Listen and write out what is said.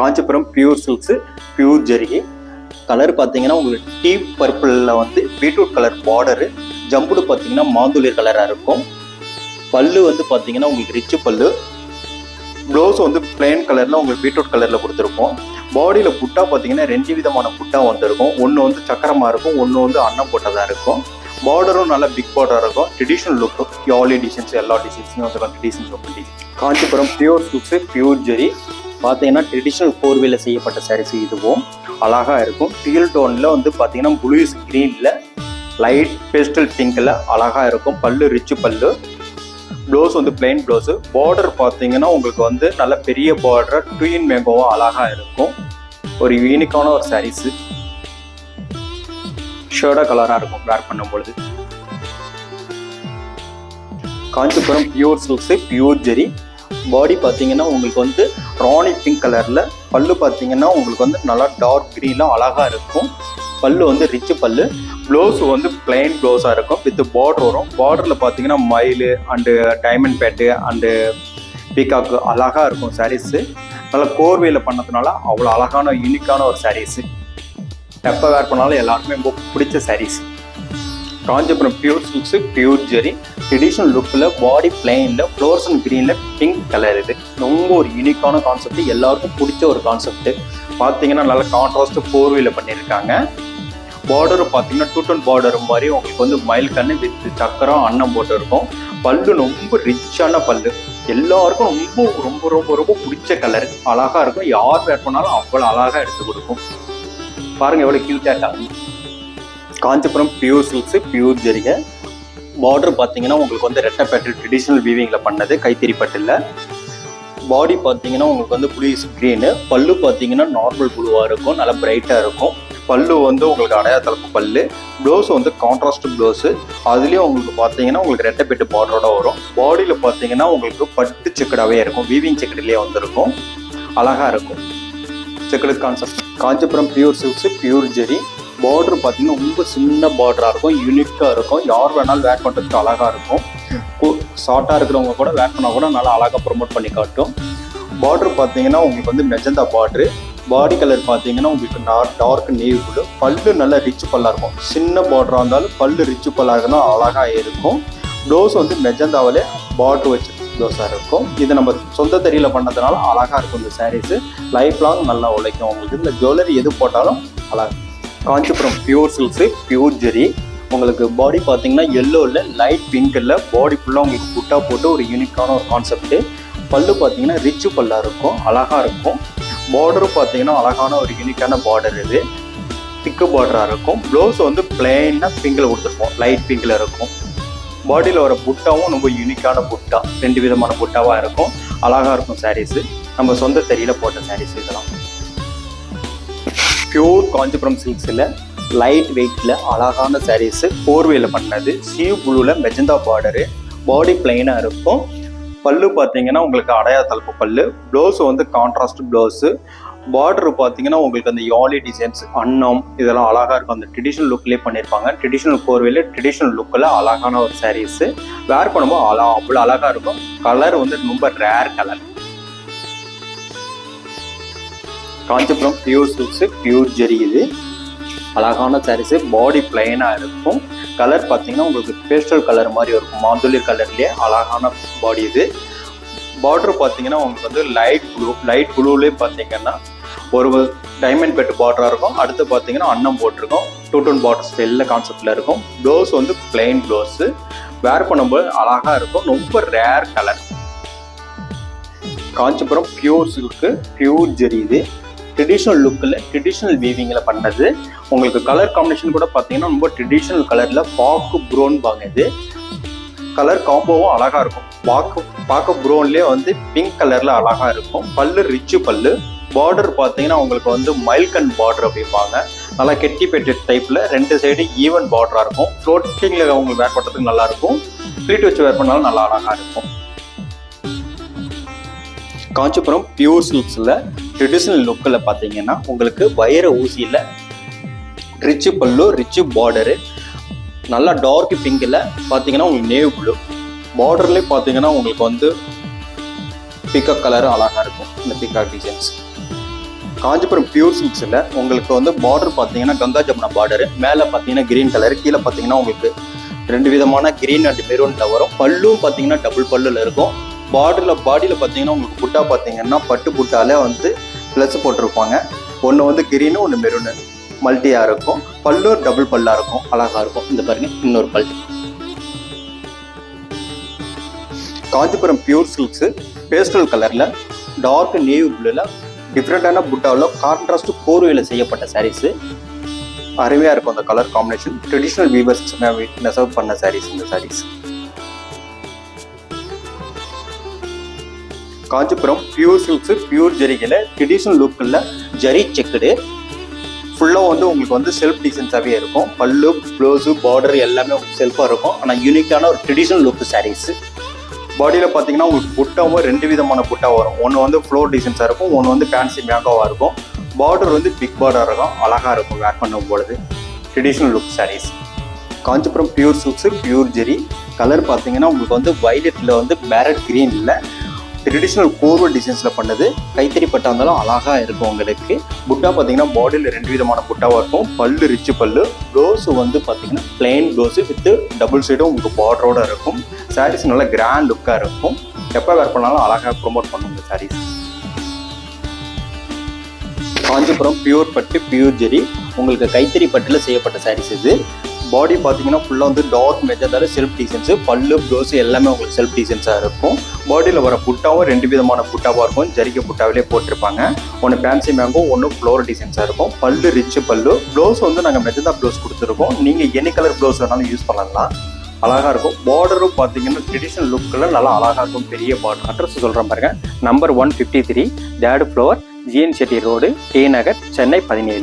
Kanchipuram pure silks pure ஜெரிகை. Colour பார்த்தீங்கன்னா உங்களுக்கு டீப் பர்பிளில் வந்து பீட்ரூட் கலர் பார்டரு, ஜம்புடு பார்த்தீங்கன்னா மாந்துளிர் கலராக இருக்கும். பல்லு வந்து பார்த்தீங்கன்னா உங்களுக்கு ரிச்சு பல்லு. ப்ளவுஸ் வந்து பிளெயின் கலரில் உங்களுக்கு பீட்ரூட் கலரில் கொடுத்துருப்போம். பாடியில் புட்டா பார்த்தீங்கன்னா 2 விதமான புட்டா வந்துருக்கும். ஒன்று வந்து சக்கரமாக இருக்கும், ஒன்று வந்து அன்னம் போட்டதாக இருக்கும். பார்டரும் நல்லா பிக் பார்டராக இருக்கும். ட்ரெடிஷ்னல் லுக்கு, யாலி டிசைன்ஸ் எல்லா டிசைன்ஸுமே வந்துருக்கும். Traditional look design. Kanchipuram pure silks pure ஜெரி பார்த்தீங்கன்னா ட்ரெடிஷ்னல் கோர்வையில் செய்யப்பட்ட சாரீஸ். இதுவும் அழகாக இருக்கும். டீல் டோனில் வந்து பார்த்தீங்கன்னா ப்ளூஸ் க்ரீனில் லைட் பேஸ்டல் பிங்கில் அழகாக இருக்கும். பல்லு ரிச்சு பல்லு. ப்ளவுஸ் வந்து பிளெயின் ப்ளவுஸு. பார்டர் பார்த்தீங்கன்னா உங்களுக்கு வந்து நல்ல பெரிய பார்டர் ட்வின் மேங்கோவும் அழகாக இருக்கும். ஒரு யூனிக்கான ஒரு சாரீஸு. ஷேர்டாக கலராக இருக்கும் வேர் பண்ணும்பொழுது. காஞ்சிபுரம் பியூர் சில்க்ஸு பியூர் ஜெரி. பாடி பார்த்தீங்கன்னா உங்களுக்கு வந்து ராணி பிங்க் கலரில். பல்லு பார்த்தீங்கன்னா உங்களுக்கு வந்து நல்லா டார்க் க்ரீனில் அழகாக இருக்கும். பல்லு வந்து ரிச்சு பல்லு. ப்ளவுஸ் வந்து பிளெயின் ப்ளவுஸாக இருக்கும் வித் பார்டர் வரும். பார்டரில் பார்த்தீங்கன்னா மயில் and diamond bat and peacock அழகாக இருக்கும் சாரீஸு. நல்லா கோர்வையில் பண்ணதுனால அவ்வளோ அழகான யூனிக்கான ஒரு சாரீஸு. எப்போ வேர் பண்ணாலும் எல்லாருமே ரொம்ப பிடிச்ச saris. Kanchipuram pure silks pure ஜெரி. ட்ரெடிஷ்னல் லுக்கில் பாடி பிளெயினில் ஃப்ளோரசன் க்ரீனில் பிங்க் கலர். இது ரொம்ப ஒரு யூனிக்கான கான்செப்ட், எல்லாருக்கும் பிடிச்ச ஒரு கான்செப்ட். பார்த்தீங்கன்னா நல்லா கான்ட்ராஸ்ட் கோர்வையில் பண்ணியிருக்காங்க. பார்டர் பார்த்தீங்கன்னா டூட்டன் பார்டர் மாதிரி உங்களுக்கு வந்து மயில் கண்ணு வித் சக்கரம் அன்னம் போட்டு இருக்கும். பல்லு ரொம்ப ரிச்சான பல்லு. எல்லாருக்கும் ரொம்ப ரொம்ப ரொம்ப ரொம்ப பிடிச்ச கலர். அழகாக இருக்கும். யார் வேர் பண்ணாலும் அவ்வளோ அழகாக எடுத்து கொடுக்கும். பாருங்கள் எவ்வளோ க்யூட்டாக இருக்காங்க. காஞ்சிபுரம் பியூர் சில்க்ஸு பியூர் ஜெரிகை. பார்டர் பார்த்தீங்கன்னா உங்களுக்கு வந்து ரெட்டப்பேட்டு ட்ரெடிஷ்னல் வீவிங்கில் பண்ணது, கைத்தறி பட்டில். பாடி பார்த்தீங்கன்னா உங்களுக்கு வந்து ப்ளூஸ் க்ரீனு. பல்லு பார்த்தீங்கன்னா நார்மல் ப்ளூவாக இருக்கும், நல்லா பிரைட்டாக இருக்கும். பல்லு வந்து உங்களுக்கு அடையா தலைப்பு பல்லு. ப்ளவுஸ் வந்து கான்ட்ராஸ்ட் ப்ளவுஸு. அதுலேயும் உங்களுக்கு பார்த்தீங்கன்னா உங்களுக்கு ரெட்டைப்பேட்டு பார்டரோட வரும். பாடியில் பார்த்தீங்கன்னா உங்களுக்கு பட்டு செக்கடாகவே இருக்கும். வீவிங் செக்கடிலே வந்துருக்கும். அழகாக இருக்கும். Checked concept. Kanchipuram pure silks pure ஜெரி. பார்டர் பார்த்தீங்கன்னா ரொம்ப சின்ன பார்டராக இருக்கும், யூனிக்காக இருக்கும். யார் வேணாலும் வேர் பண்ணுறதுக்கு அழகாக இருக்கும். ஷார்ட்டாக இருக்கிறவங்க கூட வேர் பண்ணால் கூட நல்லா அழகாக ப்ரொமோட் பண்ணி காட்டும். பார்டர் பார்த்தீங்கன்னா உங்களுக்கு வந்து மெஜந்தா பார்டரு. பாடி கலர் பார்த்தீங்கன்னா உங்களுக்கு டார்க் நேவி ப்ளூ. பல்லு நல்லா ரிச் பல்லாக இருக்கும். சின்ன பார்டராக இருந்தாலும் பல்லு ரிச் பல்லாக இருந்தால் அழகாக இருக்கும். ப்ளவுஸ் வந்து மெஜந்தாவிலே பார்டர் வச்சு ப்ளவுஸாக இருக்கும். இது நம்ம சொந்த தறியில் பண்ணதுனால அழகாக இருக்கும். இந்த சாரீஸு லைஃப் லாங் நல்லா உழைக்கும் உங்களுக்கு. இந்த ஜுவல்லரி எது போட்டாலும் அழகாக. காஞ்சிபுரம் பியூர் சில்க்ஸு பியூர் ஜெரி. உங்களுக்கு பாடி பார்த்தீங்கன்னா எல்லோவில் லைட் பிங்கில் பாடி ஃபுல்லாக உங்களுக்கு புட்டா போட்டு ஒரு யூனிக்கான ஒரு கான்செப்ட்டு. பல்லு பார்த்தீங்கன்னா ரிச்சு பல்லாக இருக்கும், அழகாக இருக்கும். பார்டரும் பார்த்தீங்கன்னா அழகான ஒரு யூனிக்கான பார்டர். இது திக்கு பார்டராக இருக்கும். ப்ளவுஸ் வந்து பிளெயினாக பிங்கில் கொடுத்துருப்போம், லைட் பிங்கில் இருக்கும். பாடியில் வர புட்டாவும் ரொம்ப யூனிக்கான புட்டா, 2 விதமான புட்டாவாக இருக்கும். அழகாக இருக்கும் சாரீஸு. நம்ம சொந்த தறியில் போட்ட சாரீஸ் இதெல்லாம். பியூர் காஞ்சிபுரம் சில்க்ஸில் லைட் வெயிட்டில் அழகான சாரீஸு. கோர்வையில் பண்ணது. சீவ் ப்ளூவில் மெஜந்தா பார்டரு. பாடி பிளெயினாக இருக்கும். பல்லு பார்த்தீங்கன்னா உங்களுக்கு அடையா தலைப்பு பல்லு. ப்ளவுஸ் வந்து கான்ட்ராஸ்ட் ப்ளவுஸு. பார்டர் பார்த்தீங்கன்னா உங்களுக்கு அந்த யாலி டிசைன்ஸ் அன்னம் இதெல்லாம் அழகாக இருக்கும். அந்த ட்ரெடிஷ்னல் லுக்லேயே பண்ணியிருப்பாங்க. ட்ரெடிஷ்னல் கோர்வையில் ட்ரெடிஷ்னல் லுக்கில் அழகான ஒரு சாரீஸு. வேர் பண்ணும்போது அவ்வளோ அழகாக இருக்கும். கலர் வந்து ரொம்ப rare colour. Kanchipuram pure silks pure ஜெரி. இது அழகான சாரீஸு. பாடி பிளைனாக இருக்கும். கலர் பார்த்தீங்கன்னா உங்களுக்கு பேஸ்டல் கலர் மாதிரி இருக்கும். மாந்துளிர் கலர்லேயே அழகான பாடி இது. பார்டர் பார்த்தீங்கன்னா உங்களுக்கு வந்து லைட் ப்ளூலேயே பார்த்தீங்கன்னா ஒரு டைமண்ட் பெட்டு பார்டராக இருக்கும். அடுத்து பார்த்தீங்கன்னா அன்னம் போட்டிருக்கும். டூன் பார்டர் ஸ்டைலில் கான்செப்டில் இருக்கும். ப்ளவுஸ் வந்து பிளெயின் ப்ளவுஸு. வேர் பண்ணும்போது அழகாக இருக்கும். ரொம்ப rare colour. Kanchipuram pure silk pure ஜெரி. இது ட்ரெடிஷ்னல் லுக்கில் ட்ரெடிஷ்னல் வீவிங்கில் பண்ணது. உங்களுக்கு கலர் காம்பினேஷன் கூட பார்த்தீங்கன்னா ரொம்ப ட்ரெடிஷ்னல் கலரில் பாக்கு ப்ரௌன் பாங்க. இது கலர் காம்போவும் அழகாக இருக்கும். பாக்கு ப்ரௌன்லேயே வந்து பிங்க் கலரில் அழகாக இருக்கும். பல்லு ரிச்சு பல்லு. பார்டர் பார்த்தீங்கன்னா உங்களுக்கு வந்து மயில்கண் பார்டர் அப்படிம்பாங்க. நல்லா கெட்டி பெட்டி டைப்பில் 2 சைடு ஈவன் பார்டராக இருக்கும். ஃப்ளோட்டிங்கில் உங்களுக்கு வேர் பண்ணுறதுக்கு நல்லாயிருக்கும். ஃப்ளீட் வச்சு வேர் பண்ணாலும் நல்லா அழகாக இருக்கும். காஞ்சிபுரம் பியூர் சில்க்ஸில் ட்ரெடிஷ்னல் லுக்கில் பார்த்தீங்கன்னா உங்களுக்கு வைர ஊசியில் ரிச்சு பல்லு, ரிச்சு பார்டரு. நல்லா டார்க் பிங்கில் பார்த்தீங்கன்னா உங்களுக்கு நேவி ப்ளூ. பார்டர்லேயே பார்த்தீங்கன்னா உங்களுக்கு வந்து பீகாக் கலர் அழகாக இருக்கும். இந்த பீகாக் டிசைன்ஸ் காஞ்சிபுரம் பியூர் சில்க்ஸில் உங்களுக்கு வந்து பார்டர் பார்த்தீங்கன்னா கங்கா ஜமுனா பார்டரு, மேலே பார்த்தீங்கன்னா கிரீன் கலர், கீழே பார்த்தீங்கன்னா உங்களுக்கு 2 விதமான கிரீன் அண்ட் மெரூனில் வரும். பல்லும் பார்த்தீங்கன்னா டபுள் பல்லுல இருக்கும். பாடியில் பார்த்தீங்கன்னா உங்களுக்கு புட்டா பார்த்தீங்கன்னா பட்டு புட்டாலே வந்து ப்ளஸ் போட்டிருப்பாங்க. ஒன்று வந்து கிரீனு, ஒன்று மெரூனு மல்டியாக இருக்கும். பல்லு டபுள் பல்லாக இருக்கும், அழகாக இருக்கும். இந்த பாருங்க இன்னொரு பல். காஞ்சிபுரம் பியூர் சில்க்ஸு பேஸ்டல் கலரில் டார்க் நேவி ப்ளூவில் டிஃப்ரெண்டான புட்டாவில் கான்ட்ராஸ்ட் கோர்வையில் செய்யப்பட்ட சாரீஸு. அருமையாக இருக்கும் அந்த கலர் காம்பினேஷன். ட்ரெடிஷ்னல் வீவர்ஸ் நெசவு பண்ண சாரீஸ் இந்த saris. Kanchipuram pure silks pure ஜரிகையில் ட்ரெடிஷ்னல் லுக்கில் ஜரி செக்குடு ஃபுல்லாக வந்து உங்களுக்கு வந்து செல்ஃப் டிசைன்ஸாகவே இருக்கும். பல்லு, ப்ளவுஸு, பார்டர் எல்லாமே உங்களுக்கு செல்ஃபாக இருக்கும். ஆனால் யூனிக்கான ஒரு ட்ரெடிஷ்னல் லுக்கு சாரீஸு. பாடியில் பார்த்தீங்கன்னா உங்களுக்கு புட்டாவும் 2 விதமான புட்டா வரும். ஒன்று வந்து ஃப்ளோர் டிசைன்ஸாக இருக்கும், ஒன்று வந்து ஃபேன்சி மேங்கோவாக இருக்கும். பார்டர் வந்து பிக் பார்டராக இருக்கும், அழகாக இருக்கும் வேர் பண்ணும் பொழுது. Traditional look saris. Kanchipuram pure silks pure ஜெரி கலர் பார்த்தீங்கன்னா உங்களுக்கு வந்து வயலட்டில் வந்து பேரட் க்ரீனில் ட்ரெடிஷ்னல் கோர்வ டிசைன்ஸில் பண்ணது. கைத்தறி பட்டா இருந்தாலும் அழகாக இருக்கும் உங்களுக்கு. புட்டா பார்த்தீங்கன்னா பாடியில் 2 விதமான புட்டாவாக இருக்கும். பல்லு ரிச்சு பல்லு, ப்ளவுஸு வந்து பார்த்தீங்கன்னா பிளெயின் ப்ளவுஸு வித் டபுள் சைடும் உங்களுக்கு பார்டரோடு இருக்கும். சாரீஸ் நல்லா கிராண்ட் லுக்காக இருக்கும். எப்போ வேர் பண்ணாலும் அழகாக ப்ரொமோட் பண்ணும் இந்த சாரீஸ். காஞ்சிபுரம் பியூர் பட்டு பியூர் ஜெரி உங்களுக்கு கைத்தறி பட்டில் செய்யப்பட்ட சாரீஸ் இது. பாடி பார்த்தீங்கன்னா ஃபுல்லாக வந்து டார்க் மெஜந்தால செல்ஃப் டிசைன்ஸு, பல்லு ப்ளவுஸு எல்லாமே உங்களுக்கு செல்ஃப் டிசைன்ஸாக இருக்கும். பாடியில் வர புட்டாவும் 2 விதமான புட்டாவாக இருக்கும். ஜரிகை புட்டாவிலே போட்டிருப்பாங்க. ஒன்று ஃபேன்சி மேங்கோ, ஒன்று ஃப்ளோர் டிசைன்ஸாக இருக்கும். பல்லு ரிச்சு பல்லு. ப்ளவுஸ் வந்து நாங்கள் மெஜந்தா ப்ளவுஸ் கொடுத்துருக்கோம். நீங்கள் எனி கலர் ப்ளவுஸ் வேணாலும் யூஸ் பண்ணலாம், அழகாக இருக்கும். பார்டரும் பார்த்தீங்கன்னா ட்ரெடிஷ்னல் லுக்கில் நல்லா அழகாக இருக்கும். பெரிய பார்டர். அட்ரஸ் சொல்கிறேன் பாருங்க. Number 153 third floor, GN Chetty road, T Nagar, Chennai 17.